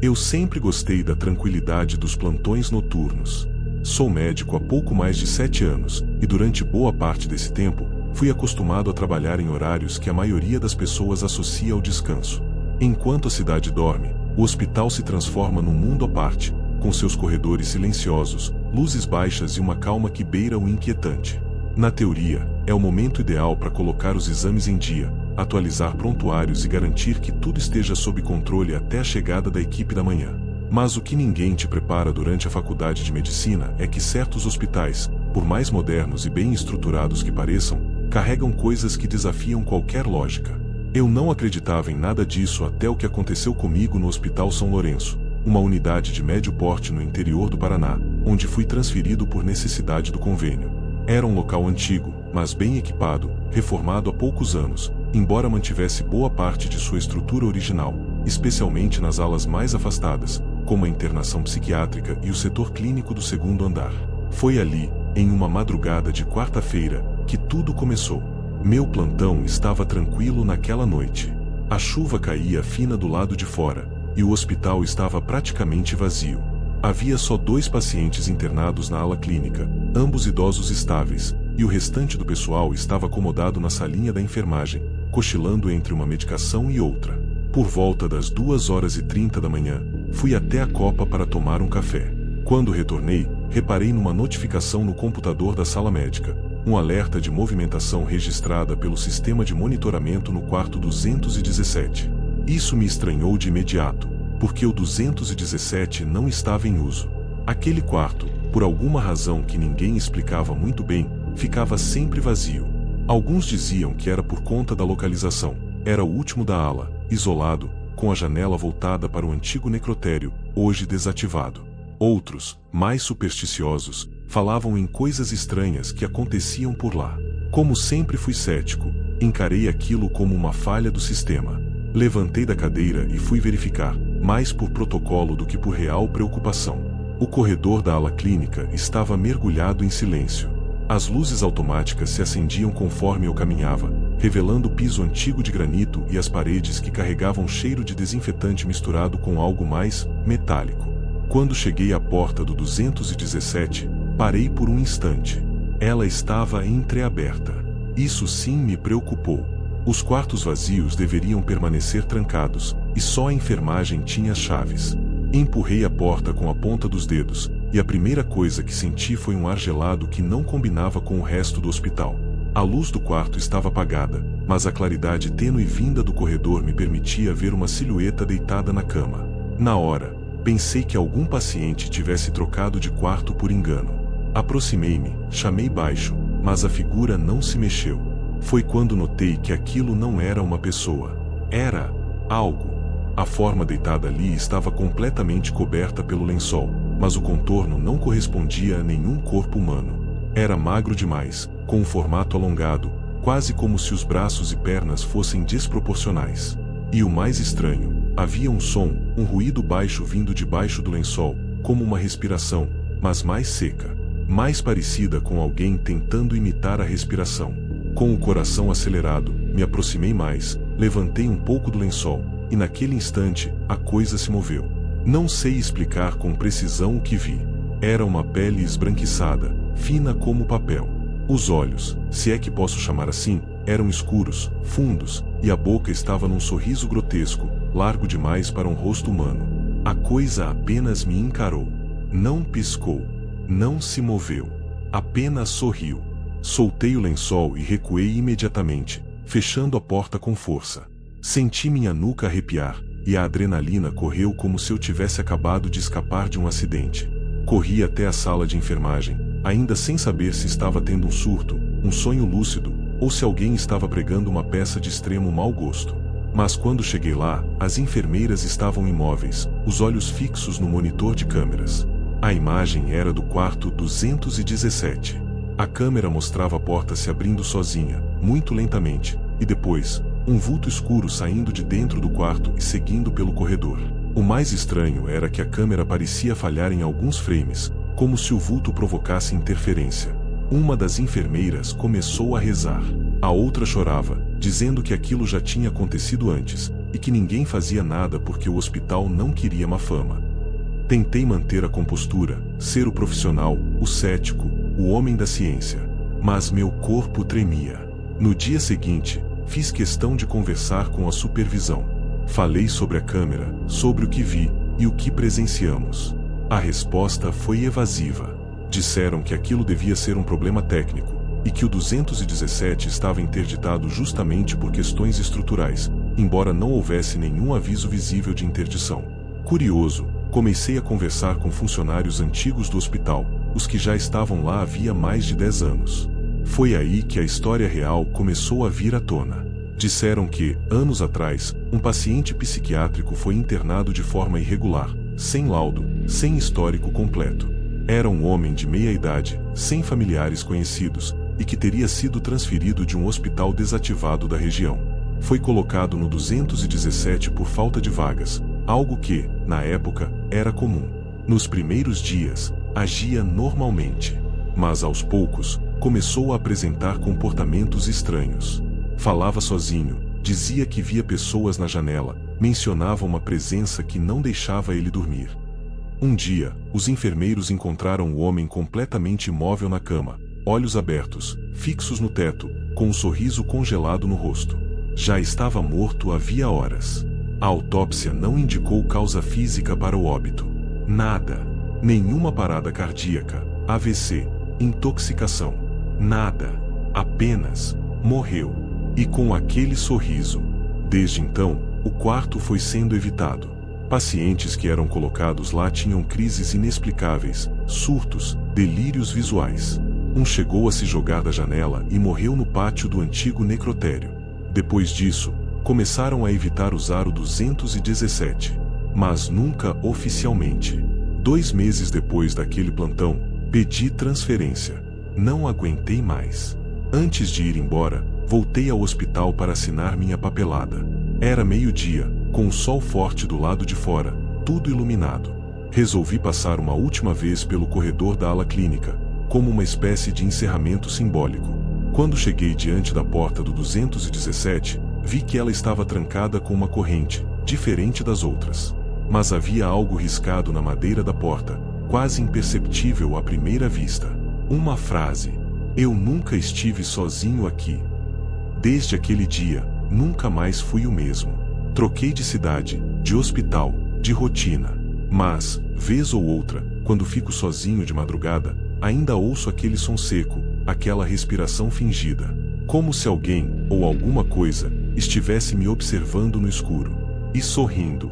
Eu sempre gostei da tranquilidade dos plantões noturnos. Sou médico há pouco mais de 7 anos, e durante boa parte desse tempo, fui acostumado a trabalhar em horários que a maioria das pessoas associa ao descanso. Enquanto a cidade dorme, o hospital se transforma num mundo à parte, com seus corredores silenciosos, luzes baixas e uma calma que beira o inquietante. Na teoria, é o momento ideal para colocar os exames em dia, atualizar prontuários e garantir que tudo esteja sob controle até a chegada da equipe da manhã. Mas o que ninguém te prepara durante a faculdade de medicina é que certos hospitais, por mais modernos e bem estruturados que pareçam, carregam coisas que desafiam qualquer lógica. Eu não acreditava em nada disso até o que aconteceu comigo no Hospital São Lourenço, uma unidade de médio porte no interior do Paraná, onde fui transferido por necessidade do convênio. Era um local antigo, mas bem equipado, reformado há poucos anos, embora mantivesse boa parte de sua estrutura original, especialmente nas alas mais afastadas, como a internação psiquiátrica e o setor clínico do segundo andar. Foi ali, em uma madrugada de quarta-feira, que tudo começou. Meu plantão estava tranquilo naquela noite. A chuva caía fina do lado de fora, e o hospital estava praticamente vazio. Havia só 2 pacientes internados na ala clínica, ambos idosos estáveis, e o restante do pessoal estava acomodado na salinha da enfermagem, cochilando entre uma medicação e outra. Por volta das 2h30 da manhã, fui até a copa para tomar um café. Quando retornei, reparei numa notificação no computador da sala médica, um alerta de movimentação registrada pelo sistema de monitoramento no quarto 217. Isso me estranhou de imediato, porque o 217 não estava em uso. Aquele quarto, por alguma razão que ninguém explicava muito bem, ficava sempre vazio. Alguns diziam que era por conta da localização. Era o último da ala, isolado, com a janela voltada para o antigo necrotério, hoje desativado. Outros, mais supersticiosos, falavam em coisas estranhas que aconteciam por lá. Como sempre fui cético, encarei aquilo como uma falha do sistema. Levantei da cadeira e fui verificar, mais por protocolo do que por real preocupação. O corredor da ala clínica estava mergulhado em silêncio. As luzes automáticas se acendiam conforme eu caminhava, revelando o piso antigo de granito e as paredes que carregavam cheiro de desinfetante misturado com algo mais metálico. Quando cheguei à porta do 217, parei por um instante. Ela estava entreaberta. Isso sim me preocupou. Os quartos vazios deveriam permanecer trancados, e só a enfermagem tinha as chaves. Empurrei a porta com a ponta dos dedos, e a primeira coisa que senti foi um ar gelado que não combinava com o resto do hospital. A luz do quarto estava apagada, mas a claridade tênue vinda do corredor me permitia ver uma silhueta deitada na cama. Na hora, pensei que algum paciente tivesse trocado de quarto por engano. Aproximei-me, chamei baixo, mas a figura não se mexeu. Foi quando notei que aquilo não era uma pessoa. Era algo. A forma deitada ali estava completamente coberta pelo lençol, mas o contorno não correspondia a nenhum corpo humano. Era magro demais, com um formato alongado, quase como se os braços e pernas fossem desproporcionais. E o mais estranho, havia um som, um ruído baixo vindo debaixo do lençol, como uma respiração, mas mais seca, mais parecida com alguém tentando imitar a respiração. Com o coração acelerado, me aproximei mais, levantei um pouco do lençol, e naquele instante, a coisa se moveu. Não sei explicar com precisão o que vi. Era uma pele esbranquiçada, fina como papel. Os olhos, se é que posso chamar assim, eram escuros, fundos, e a boca estava num sorriso grotesco, largo demais para um rosto humano. A coisa apenas me encarou. Não piscou. Não se moveu. Apenas sorriu. Soltei o lençol e recuei imediatamente, fechando a porta com força. Senti minha nuca arrepiar, e a adrenalina correu como se eu tivesse acabado de escapar de um acidente. Corri até a sala de enfermagem, ainda sem saber se estava tendo um surto, um sonho lúcido, ou se alguém estava pregando uma peça de extremo mau gosto. Mas quando cheguei lá, as enfermeiras estavam imóveis, os olhos fixos no monitor de câmeras. A imagem era do quarto 217. A câmera mostrava a porta se abrindo sozinha, muito lentamente, e depois, um vulto escuro saindo de dentro do quarto e seguindo pelo corredor. O mais estranho era que a câmera parecia falhar em alguns frames, como se o vulto provocasse interferência. Uma das enfermeiras começou a rezar. A outra chorava, dizendo que aquilo já tinha acontecido antes, e que ninguém fazia nada porque o hospital não queria má fama. Tentei manter a compostura, ser o profissional, o cético, o homem da ciência. Mas meu corpo tremia. No dia seguinte, fiz questão de conversar com a supervisão. Falei sobre a câmera, sobre o que vi e o que presenciamos. A resposta foi evasiva. Disseram que aquilo devia ser um problema técnico e que o 217 estava interditado justamente por questões estruturais, embora não houvesse nenhum aviso visível de interdição. Curioso, comecei a conversar com funcionários antigos do hospital, os que já estavam lá havia mais de 10 anos. Foi aí que a história real começou a vir à tona. Disseram que, anos atrás, um paciente psiquiátrico foi internado de forma irregular, sem laudo, sem histórico completo. Era um homem de meia idade, sem familiares conhecidos, e que teria sido transferido de um hospital desativado da região. Foi colocado no 217 por falta de vagas, algo que, na época, era comum. Nos primeiros dias, agia normalmente, mas aos poucos, começou a apresentar comportamentos estranhos. Falava sozinho, dizia que via pessoas na janela, mencionava uma presença que não deixava ele dormir. Um dia, os enfermeiros encontraram o homem completamente imóvel na cama, olhos abertos, fixos no teto, com um sorriso congelado no rosto. Já estava morto havia horas. A autópsia não indicou causa física para o óbito. Nada. Nenhuma parada cardíaca, AVC, intoxicação. Nada. Apenas morreu. E com aquele sorriso. Desde então, o quarto foi sendo evitado. Pacientes que eram colocados lá tinham crises inexplicáveis, surtos, delírios visuais. Um chegou a se jogar da janela e morreu no pátio do antigo necrotério. Depois disso, começaram a evitar usar o 217. Mas nunca oficialmente. 2 meses depois daquele plantão, pedi transferência. Não aguentei mais. Antes de ir embora, voltei ao hospital para assinar minha papelada. Era meio-dia, com o sol forte do lado de fora, tudo iluminado. Resolvi passar uma última vez pelo corredor da ala clínica, como uma espécie de encerramento simbólico. Quando cheguei diante da porta do 217, vi que ela estava trancada com uma corrente, diferente das outras. Mas havia algo riscado na madeira da porta, quase imperceptível à primeira vista. Uma frase: "Eu nunca estive sozinho aqui." Desde aquele dia, nunca mais fui o mesmo. Troquei de cidade, de hospital, de rotina. Mas, vez ou outra, quando fico sozinho de madrugada, ainda ouço aquele som seco, aquela respiração fingida. Como se alguém, ou alguma coisa, estivesse me observando no escuro. E sorrindo.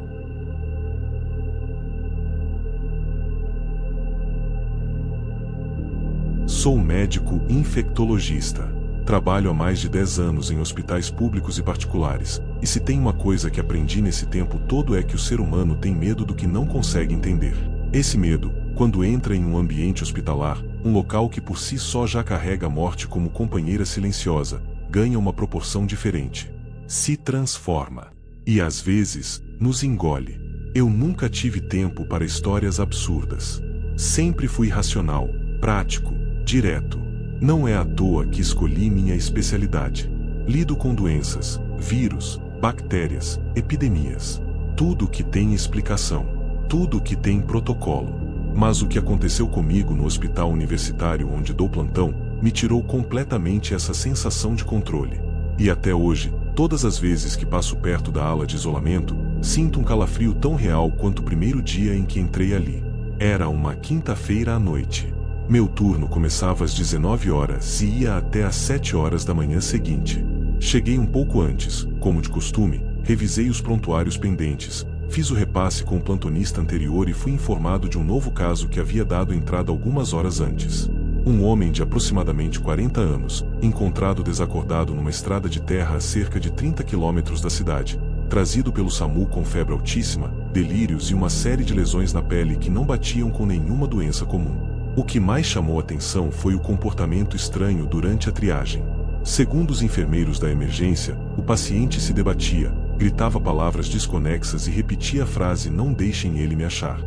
Sou médico infectologista. Trabalho há mais de 10 anos em hospitais públicos e particulares, e se tem uma coisa que aprendi nesse tempo todo é que o ser humano tem medo do que não consegue entender. Esse medo, quando entra em um ambiente hospitalar, um local que por si só já carrega a morte como companheira silenciosa, ganha uma proporção diferente. Se transforma. E às vezes, nos engole. Eu nunca tive tempo para histórias absurdas. Sempre fui racional, prático, direto. Não é à toa que escolhi minha especialidade. Lido com doenças, vírus, bactérias, epidemias. Tudo que tem explicação. Tudo que tem protocolo. Mas o que aconteceu comigo no hospital universitário onde dou plantão, me tirou completamente essa sensação de controle. E até hoje, todas as vezes que passo perto da ala de isolamento, sinto um calafrio tão real quanto o primeiro dia em que entrei ali. Era uma quinta-feira à noite. Meu turno começava às 19 horas e ia até às 7 horas da manhã seguinte. Cheguei um pouco antes, como de costume, revisei os prontuários pendentes, fiz o repasse com o plantonista anterior e fui informado de um novo caso que havia dado entrada algumas horas antes. Um homem de aproximadamente 40 anos, encontrado desacordado numa estrada de terra a cerca de 30 quilômetros da cidade, trazido pelo SAMU com febre altíssima, delírios e uma série de lesões na pele que não batiam com nenhuma doença comum. O que mais chamou atenção foi o comportamento estranho durante a triagem. Segundo os enfermeiros da emergência, o paciente se debatia, gritava palavras desconexas e repetia a frase "não deixem ele me achar".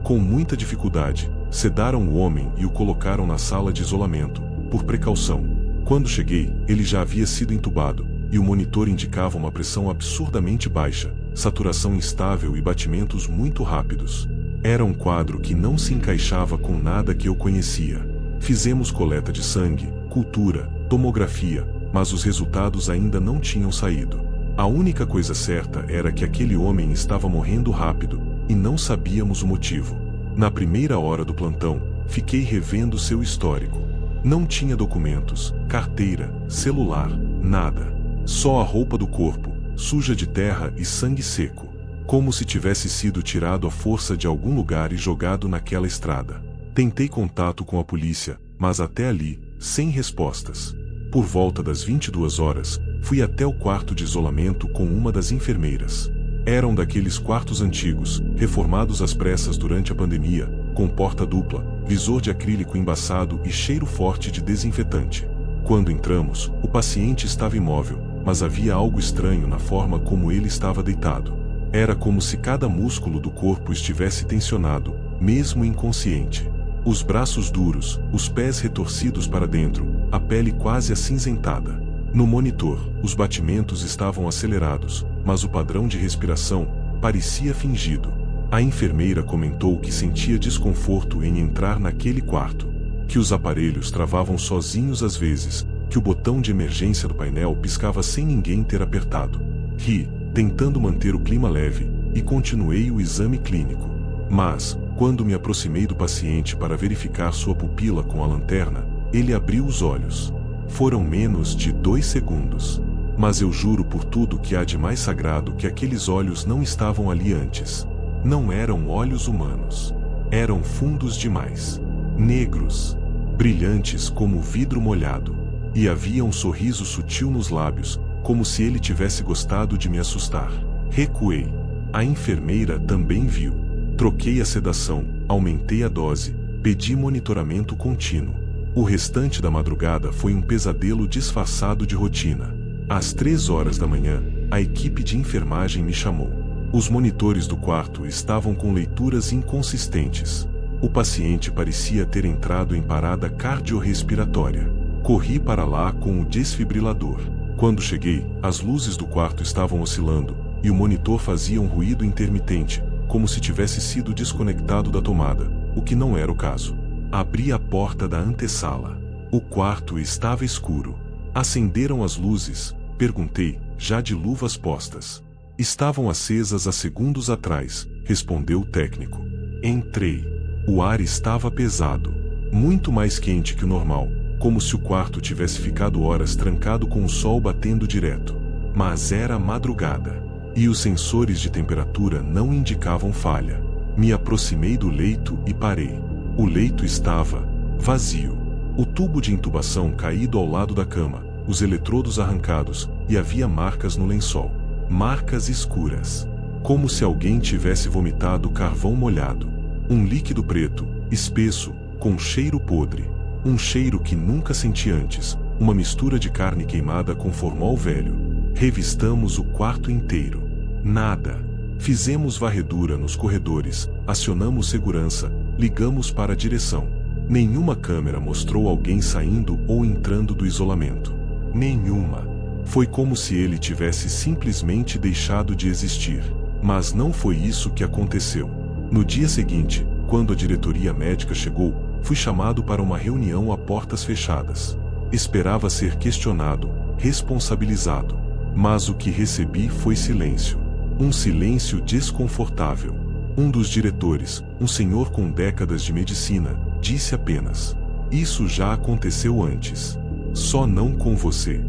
Com muita dificuldade, sedaram o homem e o colocaram na sala de isolamento, por precaução. Quando cheguei, ele já havia sido entubado, e o monitor indicava uma pressão absurdamente baixa, saturação instável e batimentos muito rápidos. Era um quadro que não se encaixava com nada que eu conhecia. Fizemos coleta de sangue, cultura, tomografia, mas os resultados ainda não tinham saído. A única coisa certa era que aquele homem estava morrendo rápido, e não sabíamos o motivo. Na primeira hora do plantão, fiquei revendo seu histórico. Não tinha documentos, carteira, celular, nada. Só a roupa do corpo, suja de terra e sangue seco, como se tivesse sido tirado à força de algum lugar e jogado naquela estrada. Tentei contato com a polícia, mas até ali, sem respostas. Por volta das 22 horas, fui até o quarto de isolamento com uma das enfermeiras. Era um daqueles quartos antigos, reformados às pressas durante a pandemia, com porta dupla, visor de acrílico embaçado e cheiro forte de desinfetante. Quando entramos, o paciente estava imóvel, mas havia algo estranho na forma como ele estava deitado. Era como se cada músculo do corpo estivesse tensionado, mesmo inconsciente. Os braços duros, os pés retorcidos para dentro, a pele quase acinzentada. No monitor, os batimentos estavam acelerados, mas o padrão de respiração parecia fingido. A enfermeira comentou que sentia desconforto em entrar naquele quarto, que os aparelhos travavam sozinhos às vezes, que o botão de emergência do painel piscava sem ninguém ter apertado. Ri, tentando manter o clima leve, e continuei o exame clínico. Mas, quando me aproximei do paciente para verificar sua pupila com a lanterna, ele abriu os olhos. Foram menos de 2 segundos. Mas eu juro por tudo que há de mais sagrado que aqueles olhos não estavam ali antes. Não eram olhos humanos. Eram fundos demais. Negros. Brilhantes como vidro molhado. E havia um sorriso sutil nos lábios, como se ele tivesse gostado de me assustar. Recuei. A enfermeira também viu. Troquei a sedação, aumentei a dose, pedi monitoramento contínuo. O restante da madrugada foi um pesadelo disfarçado de rotina. Às 3 horas da manhã, a equipe de enfermagem me chamou. Os monitores do quarto estavam com leituras inconsistentes. O paciente parecia ter entrado em parada cardiorrespiratória. Corri para lá com o desfibrilador. Quando cheguei, as luzes do quarto estavam oscilando, e o monitor fazia um ruído intermitente, como se tivesse sido desconectado da tomada, o que não era o caso. Abri a porta da antessala. O quarto estava escuro. Acenderam as luzes? Perguntei, já de luvas postas. Estavam acesas há segundos atrás, respondeu o técnico. Entrei. O ar estava pesado, muito mais quente que o normal, como se o quarto tivesse ficado horas trancado com o sol batendo direto. Mas era madrugada, e os sensores de temperatura não indicavam falha. Me aproximei do leito e parei. O leito estava vazio. O tubo de intubação caído ao lado da cama, os eletrodos arrancados, e havia marcas no lençol. Marcas escuras. Como se alguém tivesse vomitado carvão molhado. Um líquido preto, espesso, com cheiro podre. Um cheiro que nunca senti antes. Uma mistura de carne queimada com formol velho. Revistamos o quarto inteiro. Nada. Fizemos varredura nos corredores, acionamos segurança, ligamos para a direção. Nenhuma câmera mostrou alguém saindo ou entrando do isolamento. Nenhuma. Foi como se ele tivesse simplesmente deixado de existir. Mas não foi isso que aconteceu. No dia seguinte, quando a diretoria médica chegou, fui chamado para uma reunião a portas fechadas. Esperava ser questionado, responsabilizado. Mas o que recebi foi silêncio. Um silêncio desconfortável. Um dos diretores, um senhor com décadas de medicina, disse apenas: "Isso já aconteceu antes. Só não com você."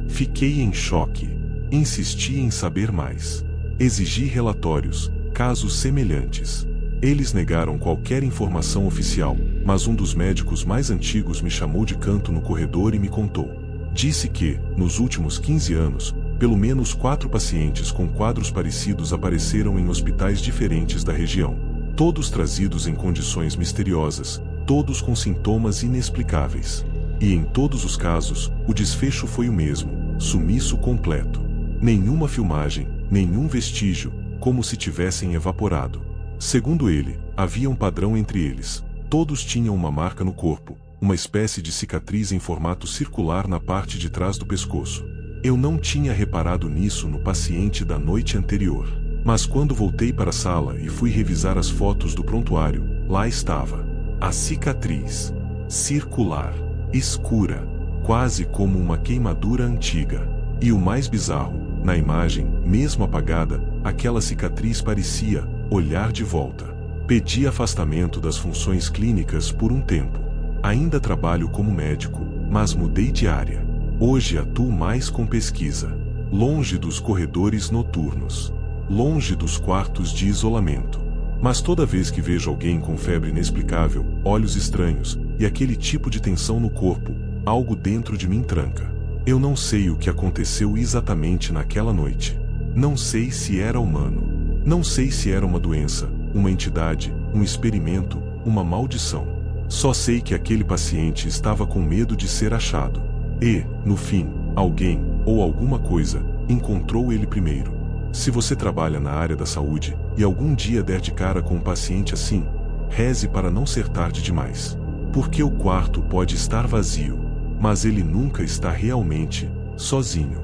Fiquei em choque. Insisti em saber mais. Exigi relatórios, casos semelhantes. Eles negaram qualquer informação oficial, mas um dos médicos mais antigos me chamou de canto no corredor e me contou. Disse que, nos últimos 15 anos, pelo menos 4 pacientes com quadros parecidos apareceram em hospitais diferentes da região. Todos trazidos em condições misteriosas, todos com sintomas inexplicáveis. E em todos os casos, o desfecho foi o mesmo: sumiço completo. Nenhuma filmagem, nenhum vestígio, como se tivessem evaporado. Segundo ele, havia um padrão entre eles. Todos tinham uma marca no corpo, uma espécie de cicatriz em formato circular na parte de trás do pescoço. Eu não tinha reparado nisso no paciente da noite anterior. Mas quando voltei para a sala e fui revisar as fotos do prontuário, lá estava. A cicatriz. Circular. Escura. Quase como uma queimadura antiga. E o mais bizarro, na imagem, mesmo apagada, aquela cicatriz parecia olhar de volta. Pedi afastamento das funções clínicas por um tempo. Ainda trabalho como médico, mas mudei de área. Hoje atuo mais com pesquisa. Longe dos corredores noturnos. Longe dos quartos de isolamento. Mas toda vez que vejo alguém com febre inexplicável, olhos estranhos, e aquele tipo de tensão no corpo, algo dentro de mim tranca. Eu não sei o que aconteceu exatamente naquela noite. Não sei se era humano. Não sei se era uma doença, uma entidade, um experimento, uma maldição. Só sei que aquele paciente estava com medo de ser achado. E, no fim, alguém, ou alguma coisa, encontrou ele primeiro. Se você trabalha na área da saúde e algum dia der de cara com um paciente assim, reze para não ser tarde demais. Porque o quarto pode estar vazio, mas ele nunca está realmente sozinho.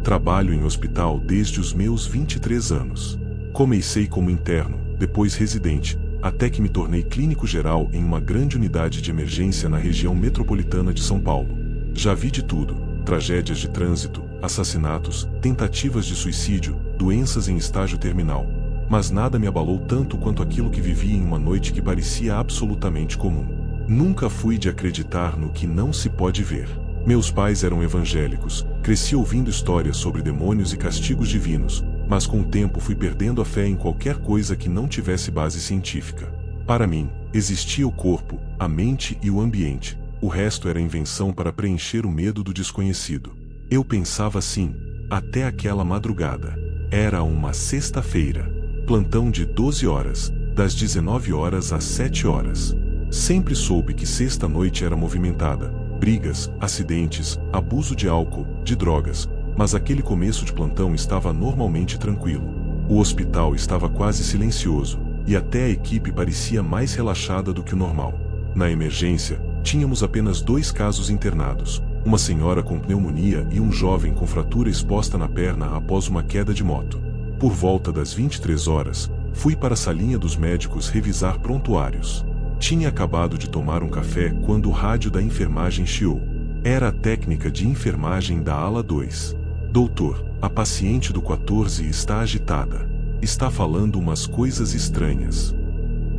Trabalho em hospital desde os meus 23 anos. Comecei como interno, depois residente, até que me tornei clínico geral em uma grande unidade de emergência na região metropolitana de São Paulo. Já vi de tudo: tragédias de trânsito, assassinatos, tentativas de suicídio, doenças em estágio terminal. Mas nada me abalou tanto quanto aquilo que vivi em uma noite que parecia absolutamente comum. Nunca fui de acreditar no que não se pode ver. Meus pais eram evangélicos, cresci ouvindo histórias sobre demônios e castigos divinos, mas com o tempo fui perdendo a fé em qualquer coisa que não tivesse base científica. Para mim, existia o corpo, a mente e o ambiente. O resto era invenção para preencher o medo do desconhecido. Eu pensava assim, até aquela madrugada. Era uma sexta-feira. Plantão de 12 horas, das 19 horas às 7 horas. Sempre soube que sexta-noite era movimentada. Brigas, acidentes, abuso de álcool, de drogas. Mas aquele começo de plantão estava normalmente tranquilo. O hospital estava quase silencioso, e até a equipe parecia mais relaxada do que o normal. Na emergência, tínhamos apenas 2 casos internados, uma senhora com pneumonia e um jovem com fratura exposta na perna após uma queda de moto. Por volta das 23 horas, fui para a salinha dos médicos revisar prontuários. Tinha acabado de tomar um café quando o rádio da enfermagem chiou. Era a técnica de enfermagem da ala 2. Doutor, a paciente do 14 está agitada. Está falando umas coisas estranhas.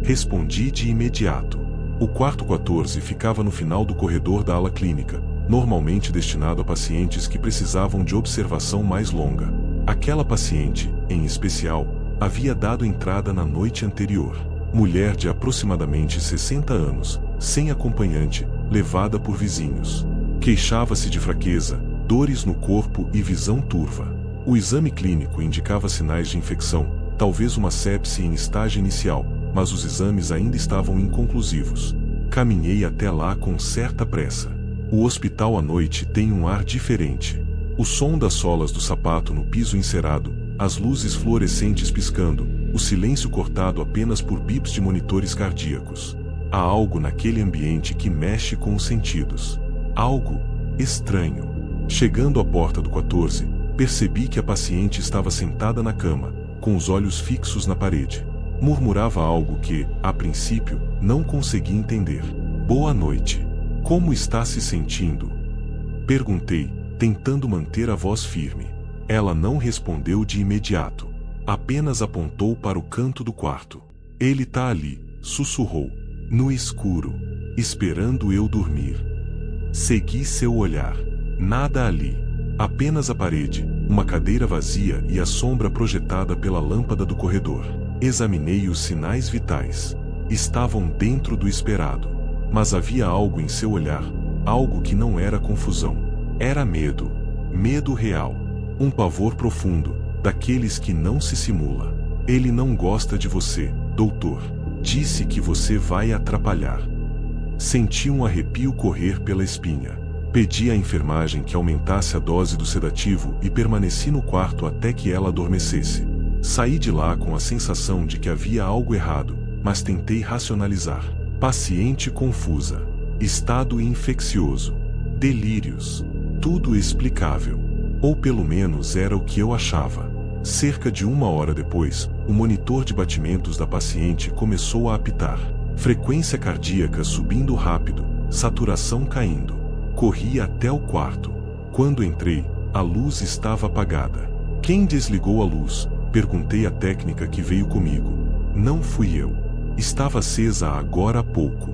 Respondi de imediato. O quarto 14 ficava no final do corredor da ala clínica, normalmente destinado a pacientes que precisavam de observação mais longa. Aquela paciente, em especial, havia dado entrada na noite anterior. Mulher de aproximadamente 60 anos, sem acompanhante, levada por vizinhos. Queixava-se de fraqueza, dores no corpo e visão turva. O exame clínico indicava sinais de infecção, talvez uma sepse em estágio inicial, mas os exames ainda estavam inconclusivos. Caminhei até lá com certa pressa. O hospital à noite tem um ar diferente. O som das solas do sapato no piso encerado, as luzes fluorescentes piscando, o silêncio cortado apenas por bips de monitores cardíacos. Há algo naquele ambiente que mexe com os sentidos. Algo estranho. Chegando à porta do 14, percebi que a paciente estava sentada na cama, com os olhos fixos na parede. Murmurava algo que, a princípio, não consegui entender. Boa noite. Como está se sentindo? Perguntei, tentando manter a voz firme. Ela não respondeu de imediato. Apenas apontou para o canto do quarto. Ele tá ali, sussurrou. No escuro, esperando eu dormir. Segui seu olhar. Nada ali. Apenas a parede, uma cadeira vazia e a sombra projetada pela lâmpada do corredor. Examinei os sinais vitais. Estavam dentro do esperado. Mas havia algo em seu olhar, algo que não era confusão. Era medo. Medo real. Um pavor profundo, daqueles que não se simula. Ele não gosta de você, doutor. Disse que você vai atrapalhar. Senti um arrepio correr pela espinha. Pedi à enfermagem que aumentasse a dose do sedativo e permaneci no quarto até que ela adormecesse. Saí de lá com a sensação de que havia algo errado, mas tentei racionalizar. Paciente confusa. Estado infeccioso. Delírios. Tudo explicável. Ou pelo menos era o que eu achava. Cerca de 1 hora depois, o monitor de batimentos da paciente começou a apitar. Frequência cardíaca subindo rápido, saturação caindo. Corri até o quarto. Quando entrei, a luz estava apagada. Quem desligou a luz? Perguntei à técnica que veio comigo. Não fui eu. Estava acesa agora há pouco.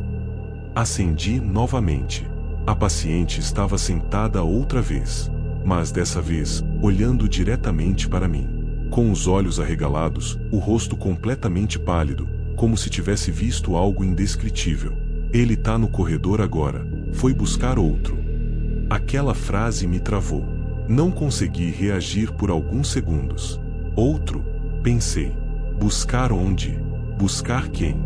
Acendi novamente. A paciente estava sentada outra vez, mas dessa vez, olhando diretamente para mim. Com os olhos arregalados, o rosto completamente pálido, como se tivesse visto algo indescritível. Ele tá no corredor agora, foi buscar outro. Aquela frase me travou. Não consegui reagir por alguns segundos. Outro? Pensei. Buscar onde? Buscar quem?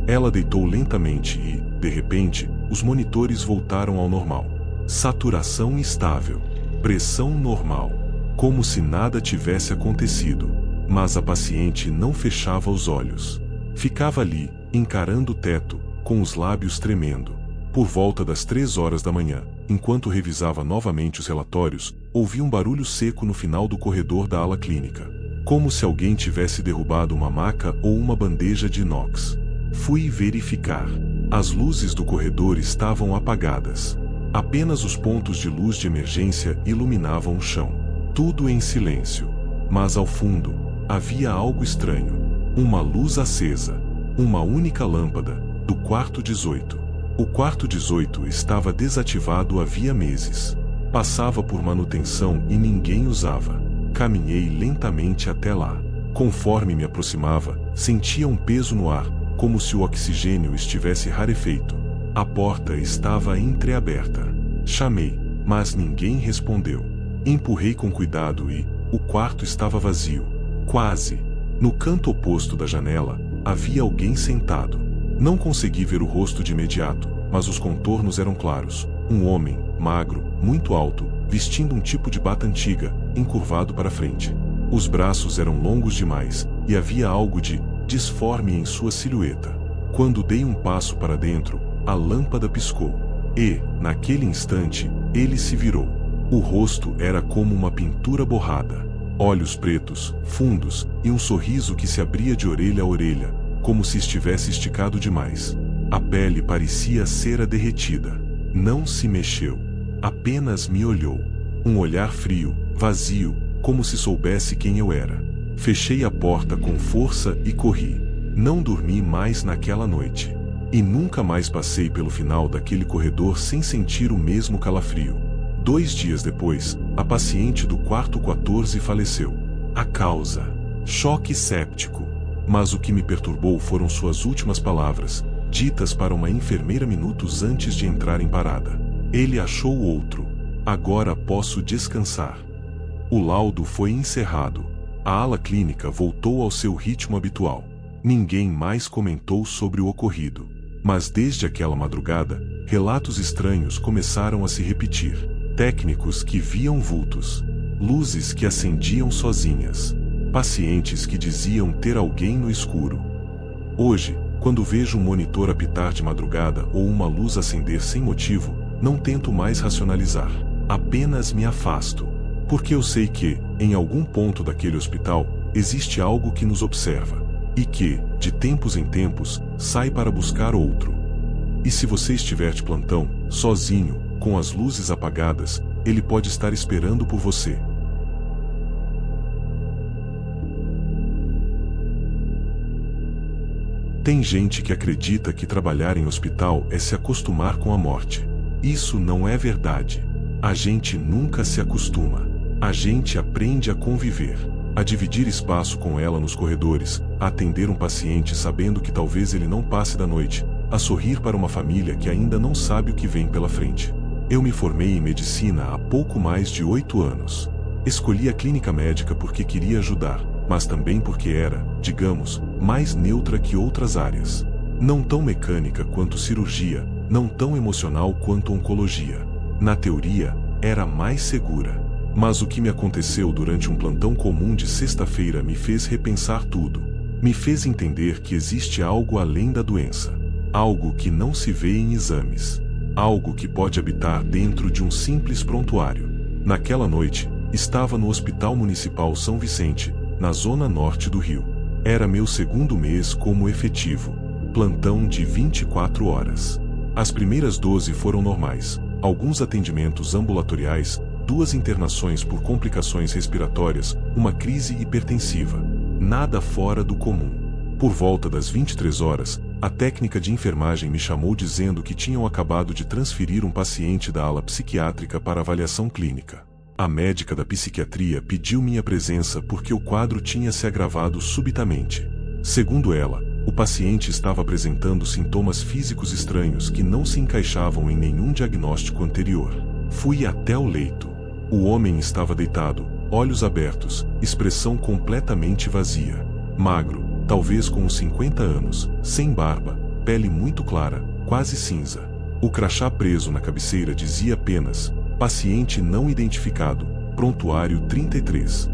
Ela deitou lentamente e, de repente, os monitores voltaram ao normal. Saturação estável. Pressão normal. Como se nada tivesse acontecido. Mas a paciente não fechava os olhos. Ficava ali, encarando o teto, com os lábios tremendo. Por volta das 3 horas da manhã, enquanto revisava novamente os relatórios, ouvi um barulho seco no final do corredor da ala clínica. Como se alguém tivesse derrubado uma maca ou uma bandeja de inox. Fui verificar. As luzes do corredor estavam apagadas. Apenas os pontos de luz de emergência iluminavam o chão. Tudo em silêncio. Mas ao fundo, havia algo estranho. Uma luz acesa. Uma única lâmpada, do quarto 18. O quarto 18 estava desativado havia meses. Passava por manutenção e ninguém usava. Caminhei lentamente até lá. Conforme me aproximava, sentia um peso no ar, como se o oxigênio estivesse rarefeito. A porta estava entreaberta. Chamei, mas ninguém respondeu. Empurrei com cuidado e o quarto estava vazio. Quase. No canto oposto da janela, havia alguém sentado. Não consegui ver o rosto de imediato, mas os contornos eram claros. Um homem, magro, muito alto, vestindo um tipo de bata antiga, encurvado para frente. Os braços eram longos demais, e havia algo de disforme em sua silhueta. Quando dei um passo para dentro, a lâmpada piscou. E, naquele instante, ele se virou. O rosto era como uma pintura borrada. Olhos pretos, fundos, e um sorriso que se abria de orelha a orelha, como se estivesse esticado demais. A pele parecia cera derretida. Não se mexeu. Apenas me olhou. Um olhar frio, vazio, como se soubesse quem eu era. Fechei a porta com força e corri. Não dormi mais naquela noite. E nunca mais passei pelo final daquele corredor sem sentir o mesmo calafrio. 2 dias depois, a paciente do quarto 14 faleceu. A causa: choque séptico. Mas o que me perturbou foram suas últimas palavras, ditas para uma enfermeira minutos antes de entrar em parada. Ele achou outro. Agora posso descansar. O laudo foi encerrado. A ala clínica voltou ao seu ritmo habitual. Ninguém mais comentou sobre o ocorrido. Mas desde aquela madrugada, relatos estranhos começaram a se repetir. Técnicos que viam vultos. Luzes que acendiam sozinhas. Pacientes que diziam ter alguém no escuro. Hoje, quando vejo um monitor apitar de madrugada ou uma luz acender sem motivo, não tento mais racionalizar. Apenas me afasto. Porque eu sei que, em algum ponto daquele hospital, existe algo que nos observa. E que, de tempos em tempos, sai para buscar outro. E se você estiver de plantão, sozinho, com as luzes apagadas, ele pode estar esperando por você. Tem gente que acredita que trabalhar em hospital é se acostumar com a morte. Isso não é verdade. A gente nunca se acostuma. A gente aprende a conviver, a dividir espaço com ela nos corredores, a atender um paciente sabendo que talvez ele não passe da noite, a sorrir para uma família que ainda não sabe o que vem pela frente. Eu me formei em medicina há pouco mais de 8 anos. Escolhi a clínica médica porque queria ajudar, mas também porque era, digamos, mais neutra que outras áreas. Não tão mecânica quanto cirurgia, não tão emocional quanto oncologia. Na teoria, era mais segura. Mas o que me aconteceu durante um plantão comum de sexta-feira me fez repensar tudo. Me fez entender que existe algo além da doença. Algo que não se vê em exames. Algo que pode habitar dentro de um simples prontuário. Naquela noite, estava no Hospital Municipal São Vicente, na zona norte do Rio. Era meu segundo mês como efetivo. Plantão de 24 horas. As primeiras 12 foram normais. Alguns atendimentos ambulatoriais, 2 internações por complicações respiratórias, uma crise hipertensiva. Nada fora do comum. Por volta das 23 horas, a técnica de enfermagem me chamou dizendo que tinham acabado de transferir um paciente da ala psiquiátrica para avaliação clínica. A médica da psiquiatria pediu minha presença porque o quadro tinha se agravado subitamente. Segundo ela, o paciente estava apresentando sintomas físicos estranhos que não se encaixavam em nenhum diagnóstico anterior. Fui até o leito. O homem estava deitado, olhos abertos, expressão completamente vazia. Magro, talvez com uns 50 anos, sem barba, pele muito clara, quase cinza. O crachá preso na cabeceira dizia apenas: paciente não identificado, prontuário 33.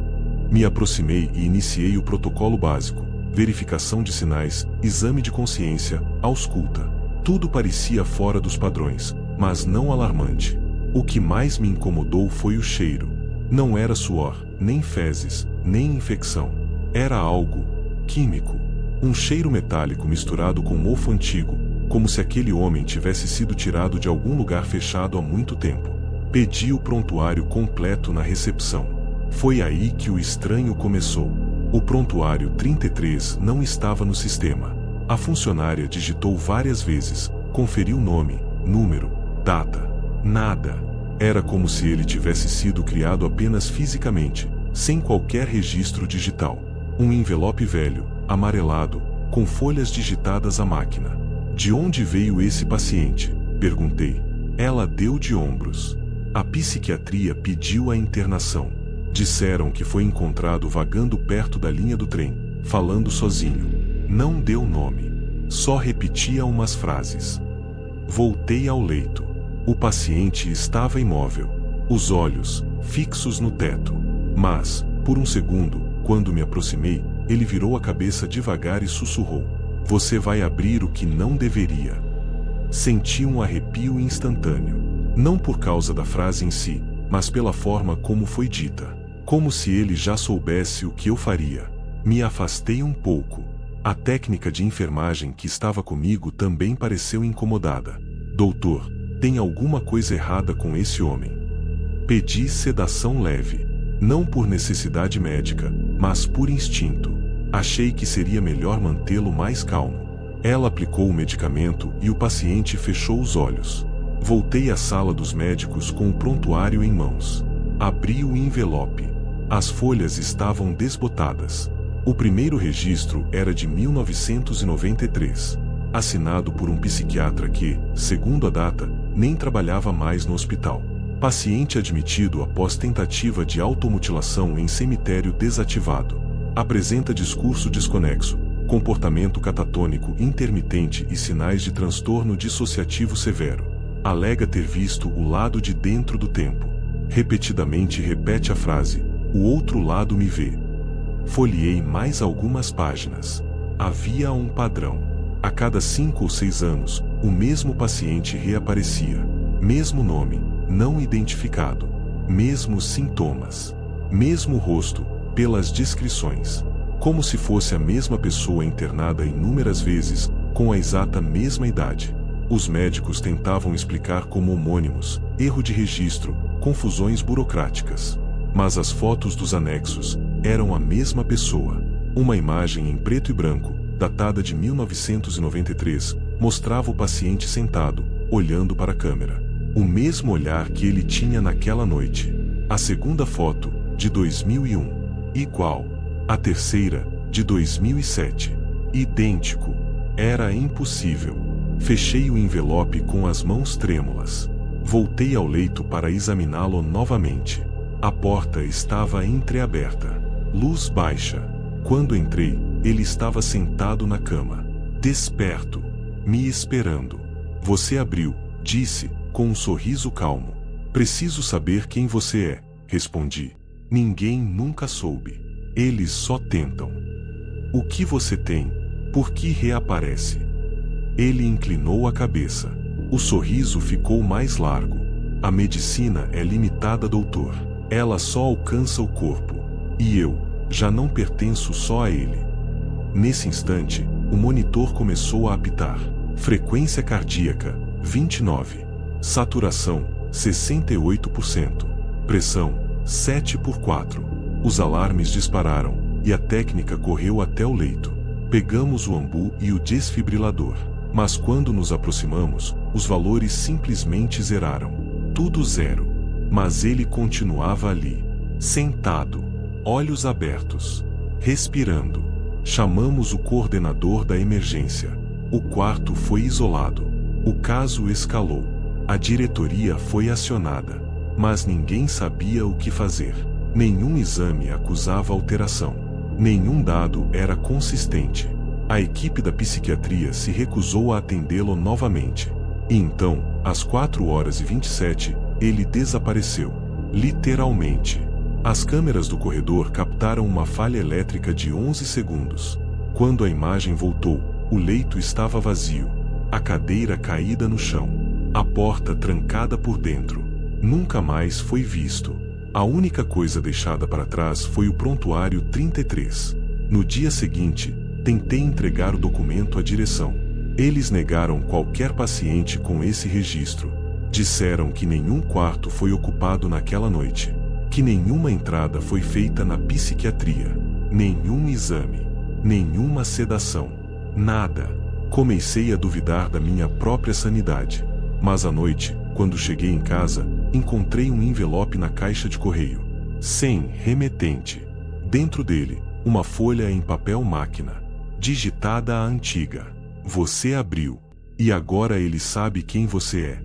Me aproximei e iniciei o protocolo básico: verificação de sinais, exame de consciência, ausculta. Tudo parecia fora dos padrões, mas não alarmante. O que mais me incomodou foi o cheiro. Não era suor, nem fezes, nem infecção. Era algo químico. Um cheiro metálico misturado com mofo antigo, como se aquele homem tivesse sido tirado de algum lugar fechado há muito tempo. Pedi o prontuário completo na recepção. Foi aí que o estranho começou. O prontuário 33 não estava no sistema. A funcionária digitou várias vezes, conferiu nome, número, data. Nada. Era como se ele tivesse sido criado apenas fisicamente, sem qualquer registro digital. Um envelope velho, amarelado, com folhas digitadas à máquina. De onde veio esse paciente? Perguntei. Ela deu de ombros. A psiquiatria pediu a internação. Disseram que foi encontrado vagando perto da linha do trem, falando sozinho. Não deu nome. Só repetia umas frases. Voltei ao leito. O paciente estava imóvel. Os olhos, fixos no teto. Mas, por um segundo, quando me aproximei, ele virou a cabeça devagar e sussurrou: você vai abrir o que não deveria. Senti um arrepio instantâneo. Não por causa da frase em si, mas pela forma como foi dita. Como se ele já soubesse o que eu faria. Me afastei um pouco. A técnica de enfermagem que estava comigo também pareceu incomodada. Doutor, tem alguma coisa errada com esse homem. Pedi sedação leve. Não por necessidade médica, mas por instinto. Achei que seria melhor mantê-lo mais calmo. Ela aplicou o medicamento e o paciente fechou os olhos. Voltei à sala dos médicos com o prontuário em mãos. Abri o envelope. As folhas estavam desbotadas. O primeiro registro era de 1993. Assinado por um psiquiatra que, segundo a data, nem trabalhava mais no hospital. Paciente admitido após tentativa de automutilação em cemitério desativado. Apresenta discurso desconexo, comportamento catatônico intermitente e sinais de transtorno dissociativo severo. Alega ter visto o lado de dentro do tempo. Repetidamente repete a frase: o outro lado me vê. Folheei mais algumas páginas. Havia um padrão. A cada 5 ou 6 anos, o mesmo paciente reaparecia. Mesmo nome, não identificado. Mesmos sintomas. Mesmo rosto, pelas descrições. Como se fosse a mesma pessoa internada inúmeras vezes, com a exata mesma idade. Os médicos tentavam explicar como homônimos, erro de registro, confusões burocráticas. Mas as fotos dos anexos eram a mesma pessoa. Uma imagem em preto e branco, datada de 1993, mostrava o paciente sentado, olhando para a câmera. O mesmo olhar que ele tinha naquela noite. A segunda foto, de 2001. Igual. A terceira, de 2007. Idêntico. Era impossível. Fechei o envelope com as mãos trêmulas. Voltei ao leito para examiná-lo novamente. A porta estava entreaberta. Luz baixa. Quando entrei, ele estava sentado na cama. Desperto. Me esperando. Você abriu, disse, com um sorriso calmo. Preciso saber quem você é, respondi. Ninguém nunca soube. Eles só tentam. O que você tem? Por que reaparece? Ele inclinou a cabeça. O sorriso ficou mais largo. A medicina é limitada, doutor. Ela só alcança o corpo. E eu, já não pertenço só a ele. Nesse instante, o monitor começou a apitar. Frequência cardíaca, 29. Saturação, 68%. Pressão, 7/4. Os alarmes dispararam, e a técnica correu até o leito. Pegamos o ambu e o desfibrilador. Mas quando nos aproximamos, os valores simplesmente zeraram. Tudo zero. Mas ele continuava ali, sentado, olhos abertos, respirando. Chamamos o coordenador da emergência. O quarto foi isolado. O caso escalou. A diretoria foi acionada. Mas ninguém sabia o que fazer. Nenhum exame acusava alteração. Nenhum dado era consistente. A equipe da psiquiatria se recusou a atendê-lo novamente. E então, às 4h27, ele desapareceu. Literalmente. As câmeras do corredor captaram uma falha elétrica de 11 segundos. Quando a imagem voltou, o leito estava vazio. A cadeira caída no chão. A porta trancada por dentro. Nunca mais foi visto. A única coisa deixada para trás foi o prontuário 33. No dia seguinte, tentei entregar o documento à direção. Eles negaram qualquer paciente com esse registro. Disseram que nenhum quarto foi ocupado naquela noite. Que nenhuma entrada foi feita na psiquiatria. Nenhum exame. Nenhuma sedação. Nada. Comecei a duvidar da minha própria sanidade. Mas à noite, quando cheguei em casa, encontrei um envelope na caixa de correio. Sem remetente. Dentro dele, uma folha em papel máquina. Digitada à antiga. Você abriu. E agora ele sabe quem você é.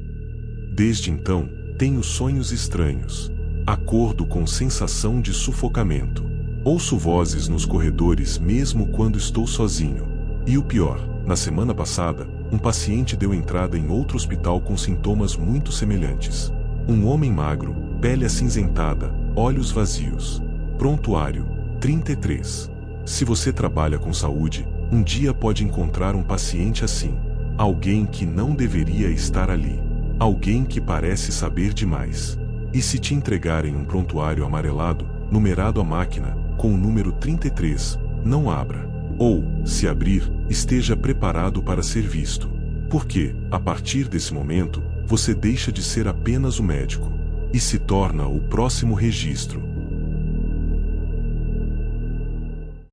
Desde então, tenho sonhos estranhos. Acordo com sensação de sufocamento. Ouço vozes nos corredores mesmo quando estou sozinho. E o pior, na semana passada, um paciente deu entrada em outro hospital com sintomas muito semelhantes. Um homem magro, pele acinzentada, olhos vazios. Prontuário, 33. Se você trabalha com saúde, um dia pode encontrar um paciente assim. Alguém que não deveria estar ali. Alguém que parece saber demais. E se te entregarem um prontuário amarelado, numerado à máquina, com o número 33, não abra. Ou, se abrir, esteja preparado para ser visto. Porque, a partir desse momento, você deixa de ser apenas o médico. E se torna o próximo registro.